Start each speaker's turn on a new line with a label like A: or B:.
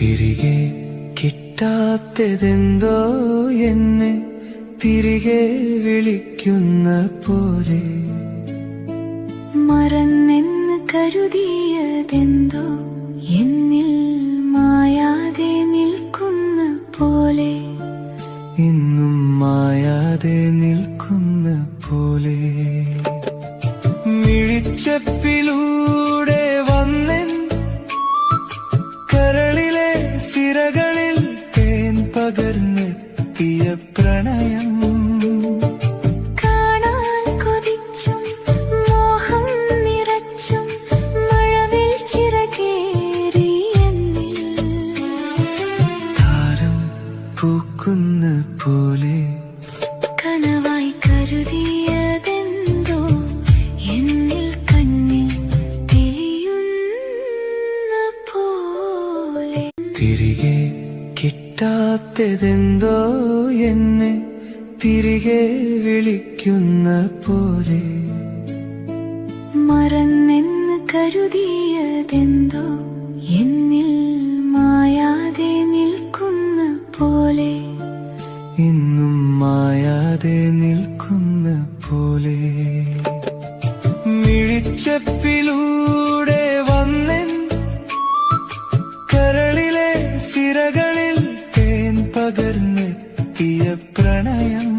A: തിരികെ കിട്ടാത്തതെന്തോ എന്നെ തിരികെ വിളിക്കുന്ന പോലെ,
B: മറന്നെന്ന് കരുതിയതെന്തോ എന്നിൽ മായാതെ നിൽക്കുന്ന പോലെ,
A: ഇന്നും മായാതെ നിൽക്കുന്ന പോലെ. മിഴിച്ചപ്പിലൂടെ വന്നെൻ കരളിലെ സിരകളിൽ തേൻ പകർന്നെത്തിയ പ്രണയം,
B: കാണാൻ കൊതിച്ചും മോഹം നിറച്ചും മഴവിൽ ചിറകേറി എന്നിൽ,
A: താരം പൂക്കുന്ന പോലെ,
B: കനവായി കരുതിയതെന്തോ എന്നിൽ കണ്ണിൽ തെളിയുന്ന പോലെ.
A: തിരികെ കിട്ടാത്തതെന്തോ എന്നെ തിരികെ വിളിക്കുന്ന പോലെ,
B: മറന്നെന്ന് കരുതിയതെന്തോ എന്നിൽ മായാതെ നിൽക്കുന്ന പോലെ,
A: ഇന്നും മായാതെ നിൽക്കുന്ന പോലെ. മിഴിച്ചപ്പിലൂടെ വന്നെൻ കരളിലെ സിരകളിൽ തേൻ പകർന്നെത്തിയ പ്രണയം,